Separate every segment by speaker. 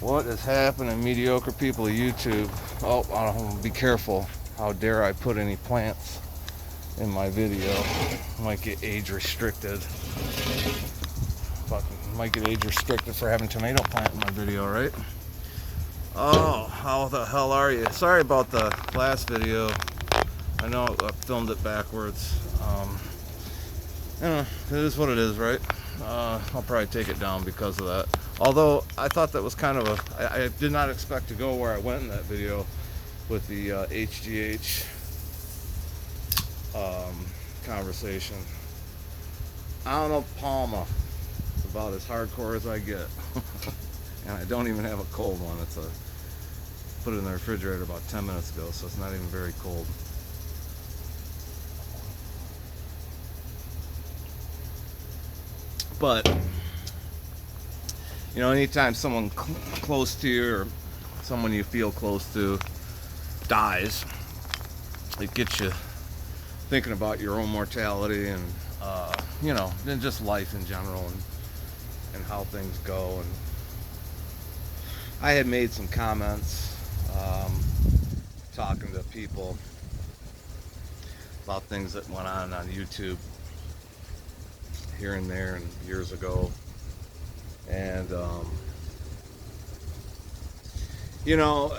Speaker 1: What is happening, mediocre people of YouTube? Oh, I don't, be careful. How dare I put any plants in my video? Might get age restricted. Fucking might get age restricted for having tomato plant in my video, right? Oh, how the hell are you? Sorry about the last video. I know I filmed it backwards. It is what it is, right? I'll probably take it down because of that. Although I thought that was kind of I did not expect to go where I went in that video with the HGH conversation. I don't know, Palma. It's about as hardcore as I get. And I don't even have a cold one. It's put it in the refrigerator about 10 minutes ago, so it's not even very cold. But you know, anytime someone close to you or someone you feel close to dies, it gets you thinking about your own mortality and you know, and just life in general and how things go. And I had made some comments talking to people about things that went on YouTube here and there and years ago. And you know,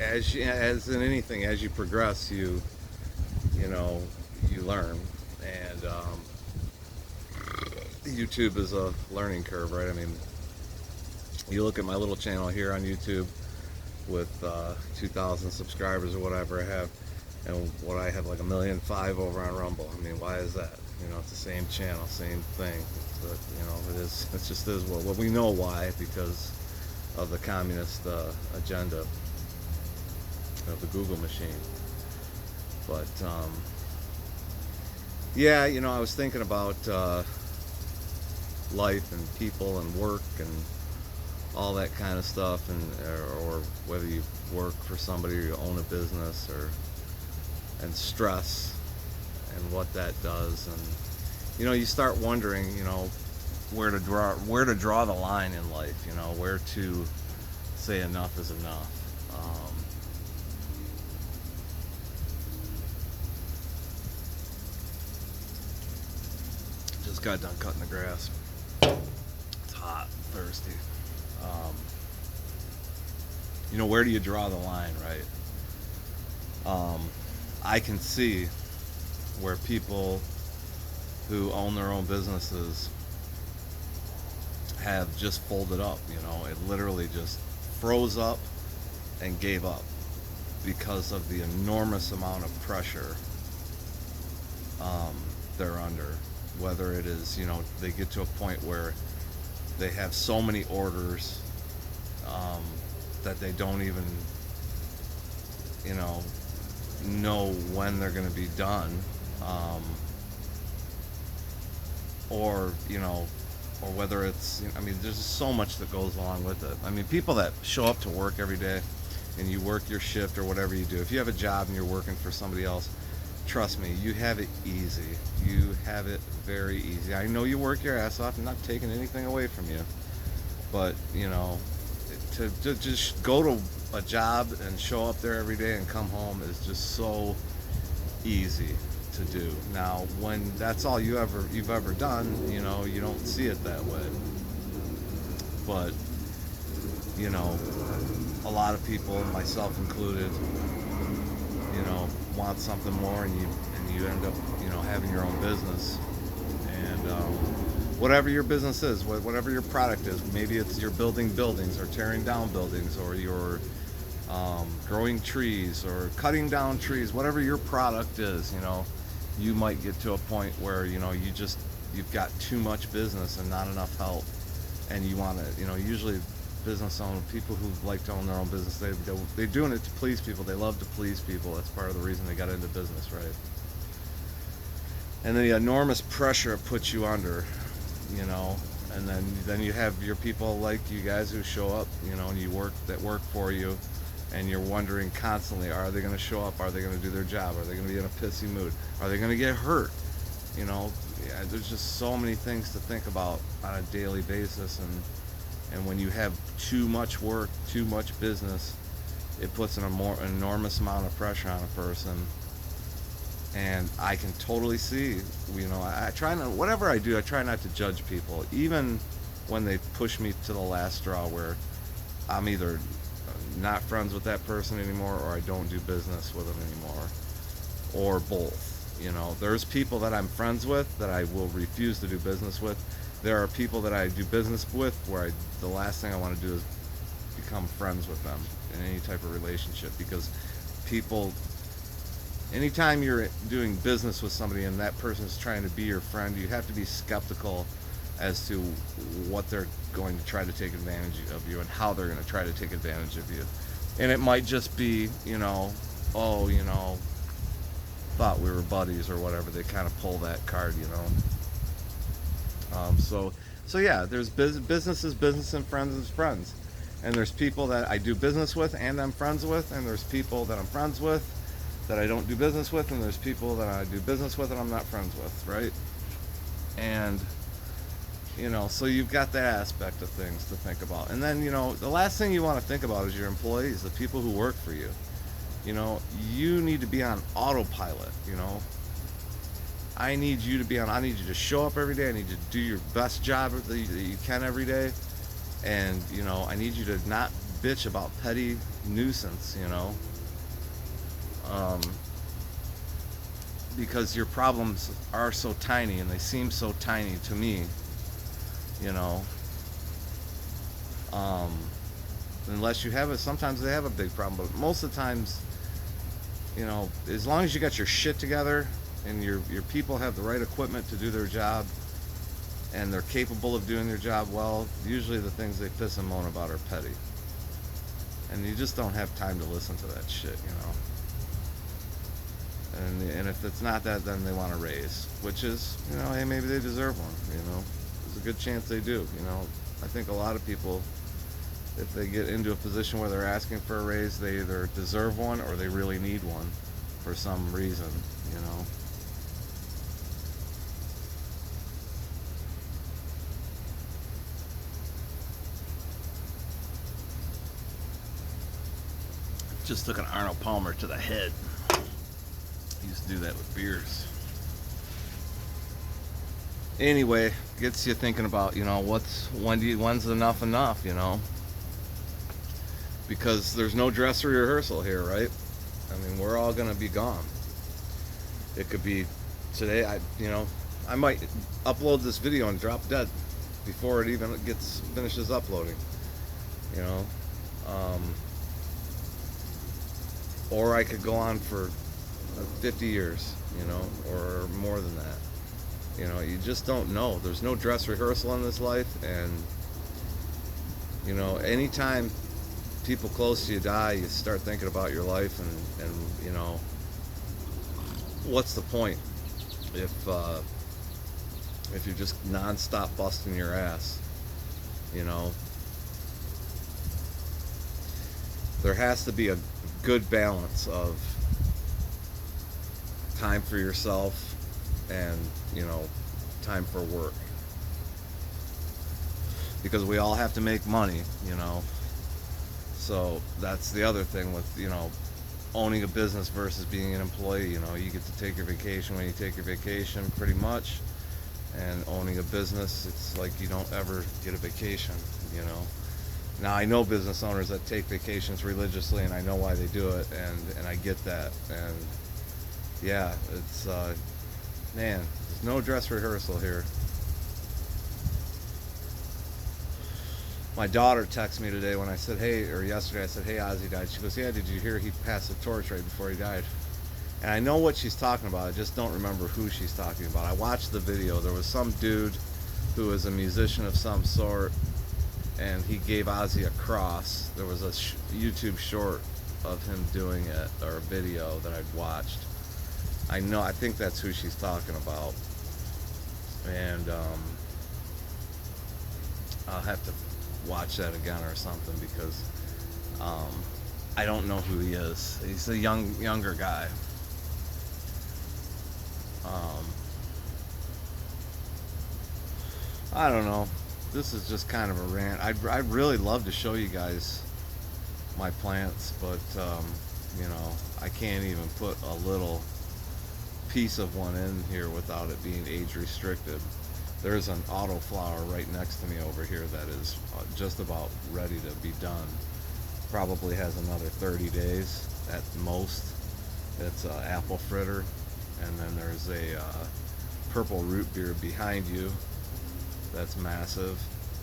Speaker 1: as in anything, as you progress, you know, you learn. And YouTube is a learning curve, right? I mean, you look at my little channel here on YouTube with 2,000 subscribers or whatever I have, and what I have like 1.5 million over on Rumble. I mean, why is that? You know, it's the same channel, same thing. But you know, it just is what we know why, because of the communist agenda of the Google machine. But yeah, you know, I was thinking about life and people and work and all that kind of stuff, and or whether you work for somebody or you own a business, and stress and what that does. And you know, you start wondering, you know, where to draw the line in life, you know, where to say enough is enough. Just got done cutting the grass. It's hot, thirsty. You know, where do you draw the line, right? I can see where people who own their own businesses have just folded up. You know, it literally just froze up and gave up because of the enormous amount of pressure they're under. Whether it is, you know, they get to a point where they have so many orders that they don't even, you know when they're going to be done, or you know, or whether it's, I mean, there's just so much that goes along with it. I mean, people that show up to work every day and you work your shift or whatever you do, if you have a job and you're working for somebody else, trust me, you have it easy. You have it very easy. I know you work your ass off. I'm not taking anything away from you, but you know, to just go to a job and show up there every day and come home is just so easy to do. Now, when that's all you've ever done, you know, you don't see it that way. But you know, a lot of people, myself included, you know, want something more, and you end up, you know, having your own business. And whatever your business is, whatever your product is, maybe it's you're building buildings or tearing down buildings, or you're growing trees or cutting down trees, whatever your product is, you know, you might get to a point where, you know, you've got too much business and not enough help, and you want to, you know, usually business owners, people who like to own their own business, they're doing it to please people. They love to please people. That's part of the reason they got into business, right? And the enormous pressure it puts you under, you know, and then you have your people like you guys who show up, you know, and that work for you, and you're wondering constantly, are they going to show up? Are they going to do their job? Are they going to be in a pissy mood? Are they going to get hurt? You know, yeah, there's just so many things to think about on a daily basis. And And when you have too much work, too much business, it puts an enormous amount of pressure on a person. And I can totally see, I try not, whatever I do, I try not to judge people, even when they push me to the last straw where I'm either not friends with that person anymore or I don't do business with them anymore, or both. There's people that I'm friends with that I will refuse to do business with. There are people that I do business with where the last thing I want to do is become friends with them in any type of relationship, because people, anytime you're doing business with somebody and that person's trying to be your friend, you have to be skeptical as to what they're going to try to take advantage of you and how they're going to try to take advantage of you. And it might just be, oh, thought we were buddies or whatever. They kind of pull that card. So yeah, there's business is business and friends is friends. And there's people that I do business with and I'm friends with, and there's people that I'm friends with that I don't do business with, and there's people that I do business with and I'm not friends with, right? And so you've got that aspect of things to think about. And then, the last thing you want to think about is your employees, the people who work for you. You need to be on autopilot. I need you to show up every day. I need you to do your best job that you can every day. And, I need you to not bitch about petty nuisance, because your problems are so tiny and they seem so tiny to me, you know. Unless you have it, sometimes they have a big problem, but most of the times, as long as you got your shit together and your people have the right equipment to do their job and they're capable of doing their job well, usually the things they piss and moan about are petty. And you just don't have time to listen to that shit, And if it's not that, then they want to raise, which is, hey, maybe they deserve one, There's a good chance they do, I think a lot of people, if they get into a position where they're asking for a raise, they either deserve one or they really need one for some reason, Just took an Arnold Palmer to the head. He used to do that with beers. Anyway, gets you thinking about, when's enough, Because there's no dress rehearsal here, right? I mean, we're all gonna be gone. It could be today. I might upload this video and drop dead before it even finishes uploading. Or I could go on for 50 years, or more than that. You just don't know. There's no dress rehearsal in this life, and anytime people close to you die, you start thinking about your life, and what's the point if you're just nonstop busting your ass, There has to be a good balance of time for yourself and time for work, because we all have to make money, so that's the other thing with owning a business versus being an employee. You get to take your vacation when you take your vacation, pretty much, and owning a business, it's like you don't ever get a vacation. Now, I know business owners that take vacations religiously, and I know why they do it, and I get that. And yeah, it's man, there's no dress rehearsal here. My daughter texted me today when I said, yesterday I said, hey, Ozzy died. She goes, yeah, did you hear he passed the torch right before he died? And I know what she's talking about. I just don't remember who she's talking about. I watched the video. There was some dude who was a musician of some sort, and he gave Ozzy a cross. There was a YouTube short of him doing it, or a video that I'd watched. I think that's who she's talking about. And I'll have to watch that again or something, because I don't know who he is. He's a younger guy. I don't know. this is just kind of a rant. I'd really love to show you guys my plants, but you know, I can't even put a little piece of one in here without it being age restricted. There's an auto flower right next to me over here that is just about ready to be done. Probably has another 30 days at most. It's apple fritter, and then there's a purple root beer behind you that's massive,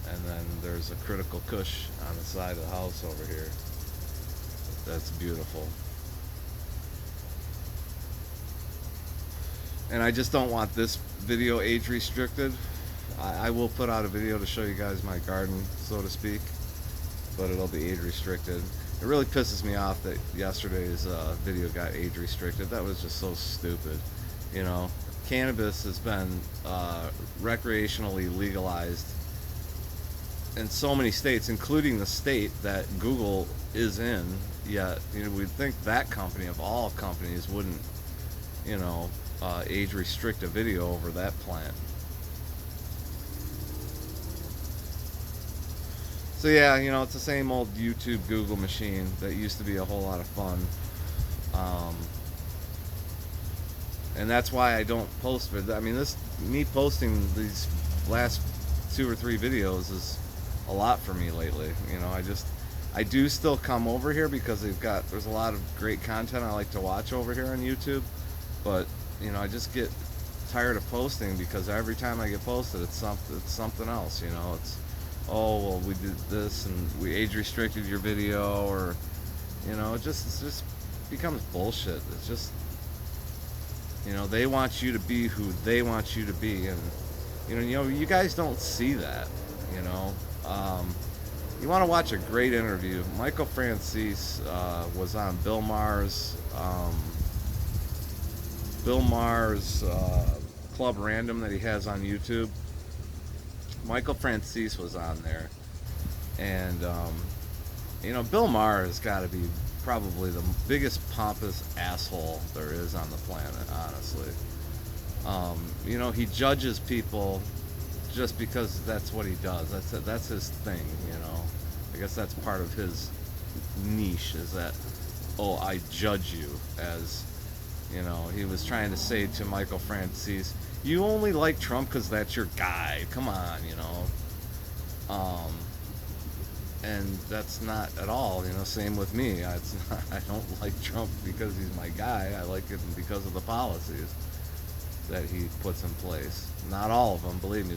Speaker 1: and then there's a critical kush on the side of the house over here that's beautiful. And I just don't want this video age restricted. I will put out a video to show you guys my garden, so to speak, but it'll be age restricted. It really pisses me off that yesterday's video got age restricted. That was just so stupid. You know, cannabis has been recreationally legalized in so many states, including the state that Google is in. Yet, you know, we'd think that company of all companies wouldn't, you know, age restrict a video over that plant. So yeah, you know, it's the same old YouTube Google machine that used to be a whole lot of fun. And that's why I don't post. I mean, me posting these last 2 or 3 videos is a lot for me lately. You know, I do still come over here because there's a lot of great content I like to watch over here on YouTube, but you know, I just get tired of posting because every time I get posted, it's something else. You know, it's, oh well, we did this and we age restricted your video, or you know, it just becomes bullshit. It's just, you know, they want you to be who they want you to be, and you know, you guys don't see that. You know, you want to watch a great interview. Michael Francis was on Bill Maher's Club Random that he has on YouTube. Michael Francis was on there, and you know, Bill Maher has got to be probably the biggest pompous asshole there is on the planet, honestly. You know, he judges people just because that's what he does. That's his thing, you know. I guess that's part of his niche, is that, oh, I judge you. As, you know, he was trying to say to Michael Francis, you only like Trump because that's your guy. Come on, you know. And that's not at all, you know. Same with me. I don't like Trump because he's my guy. I like him because of the policies that he puts in place. Not all of them, believe me.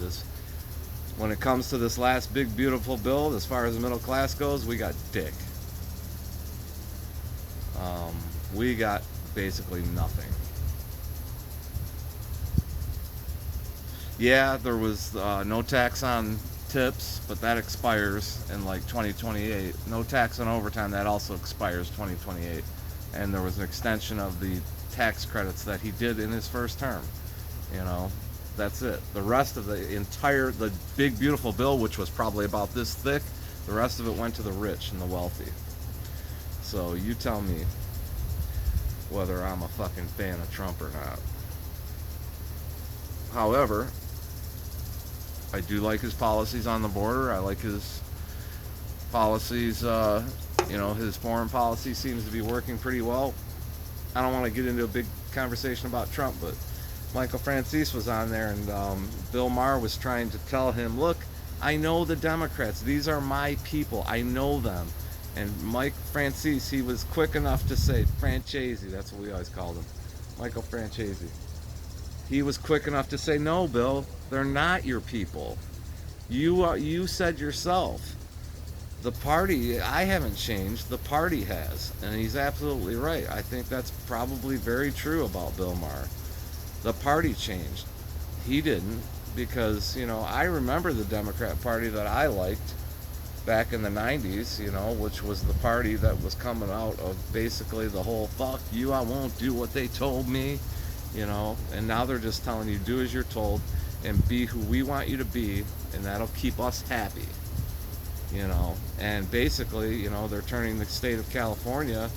Speaker 1: When it comes to this last big beautiful bill, as far as the middle class goes, we got dick. We got basically nothing. Yeah, there was no tax on tips, but that expires in like 2028. No tax on overtime, that also expires 2028. And there was an extension of the tax credits that he did in his first term. You know, that's it. The rest of the big beautiful bill, which was probably about this thick, the rest of it went to the rich and the wealthy. So you tell me whether I'm a fucking fan of Trump or not. However, I do like his policies on the border. I like his policies, you know, his foreign policy seems to be working pretty well. I don't want to get into a big conversation about Trump, but Michael Francis was on there, and Bill Maher was trying to tell him, look, I know the Democrats. These are my people. I know them. And Mike Francis, he was quick enough to say, Franchese, that's what we always called him, Michael Franchese. He was quick enough to say, no, Bill, they're not your people. You said yourself, the party, I haven't changed, the party has. And he's absolutely right. I think that's probably very true about Bill Maher. The party changed. He didn't, because, you know, I remember the Democrat Party that I liked back in the 90s, you know, which was the party that was coming out of basically the whole, fuck you, I won't do what they told me, you know. And now they're just telling you, do as you're told and be who we want you to be, and that'll keep us happy, you know. And basically, you know, they're turning the state of California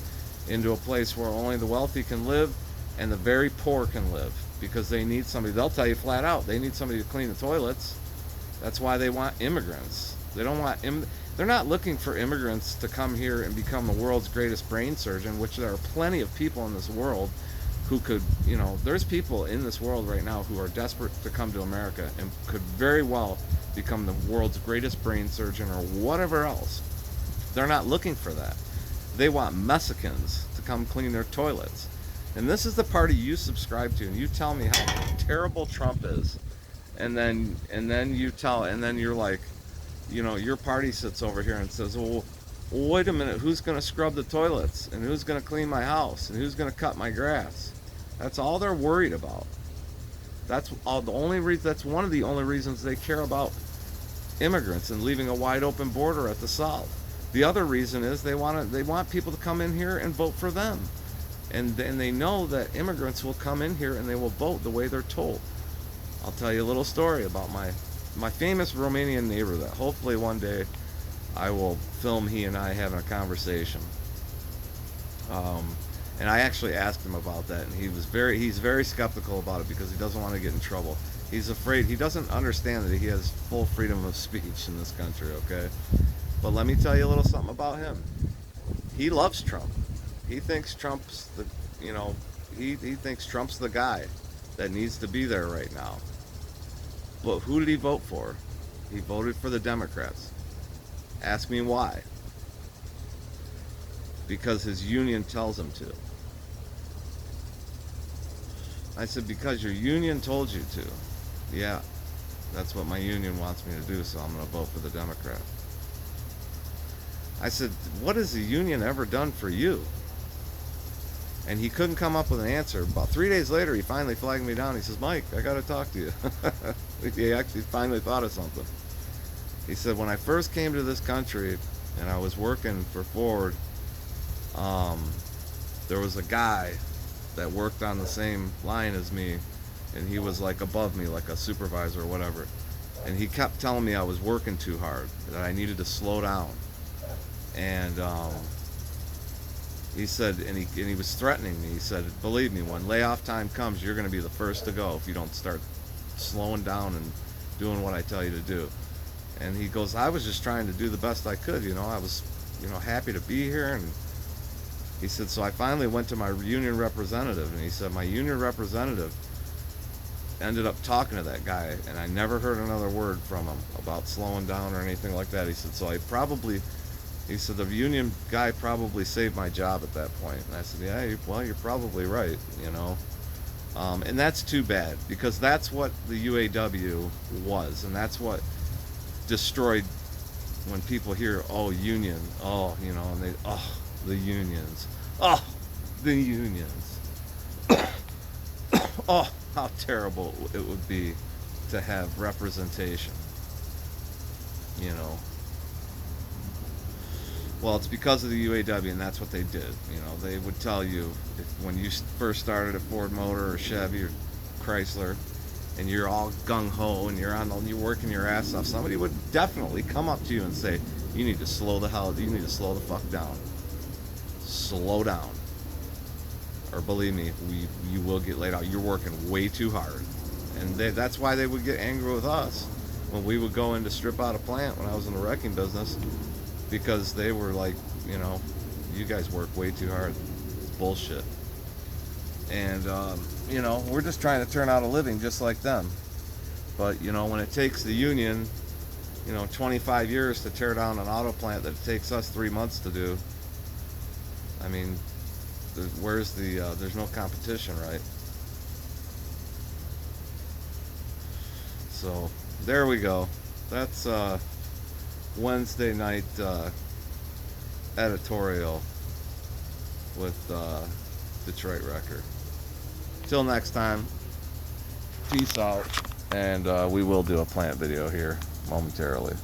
Speaker 1: into a place where only the wealthy can live and the very poor can live, because they need somebody. They'll tell you flat out, they need somebody to clean the toilets. That's why they want immigrants. They don't want they're not looking for immigrants to come here and become the world's greatest brain surgeon, which there are plenty of people in this world who could, there's people in this world right now who are desperate to come to America and could very well become the world's greatest brain surgeon or whatever else. They're not looking for that. They want Mexicans to come clean their toilets. And this is the party you subscribe to, and you tell me how terrible Trump is. And then you're like, your party sits over here and says, well, wait a minute, who's going to scrub the toilets, and who's going to clean my house, and who's going to cut my grass? That's all they're worried about. That's one of the only reasons they care about immigrants and leaving a wide open border at the south. The other reason is they want people to come in here and vote for them. And they know that immigrants will come in here and they will vote the way they're told. I'll tell you a little story about my famous Romanian neighbor that hopefully one day I will film he and I having a conversation. And I actually asked him about that, and he's very skeptical about it because he doesn't want to get in trouble. He's afraid, he doesn't understand that he has full freedom of speech in this country, okay? But let me tell you a little something about him. He loves Trump. He thinks Trump's he thinks Trump's the guy that needs to be there right now. But who did he vote for? He voted for the Democrats. Ask me why. Because his union tells him to. I said, because your union told you to. Yeah, that's what my union wants me to do, so I'm going to vote for the Democrat. I said, what has the union ever done for you? And he couldn't come up with an answer. About 3 days later, he finally flagged me down. He says, Mike, I got to talk to you. He actually finally thought of something. He said, when I first came to this country and I was working for Ford, there was a guy that worked on the same line as me, and he was like above me, like a supervisor or whatever. And he kept telling me I was working too hard, that I needed to slow down. And he said, and he was threatening me. He said, believe me, when layoff time comes, you're going to be the first to go if you don't start slowing down and doing what I tell you to do. And he goes, I was just trying to do the best I could, I was, happy to be here. And he said, so I finally went to my union representative, and he said, my union representative ended up talking to that guy, and I never heard another word from him about slowing down or anything like that. He said, so he said, the union guy probably saved my job at that point. And I said, yeah, well, you're probably right, and that's too bad, because that's what the UAW was, and that's what destroyed when people hear, oh, union, oh, and they, oh, the unions, oh, the unions. Oh, how terrible it would be to have representation, Well, it's because of the UAW, and that's what they did. They would tell you, when you first started at Ford Motor or Chevy or Chrysler, and you're all gung-ho and you're working your ass off, somebody would definitely come up to you and say, you need to slow the fuck down. Slow down. Or believe me, you will get laid out. You're working way too hard. And that's why they would get angry with us when we would go in to strip out a plant when I was in the wrecking business, because they were like, you guys work way too hard. It's bullshit. And, we're just trying to turn out a living just like them. But, when it takes the union, 25 years to tear down an auto plant that it takes us 3 months to do, I mean, there's no competition, right? So, there we go. That's Wednesday night editorial with Detroit Record. Till next time, peace out, and we will do a plant video here momentarily.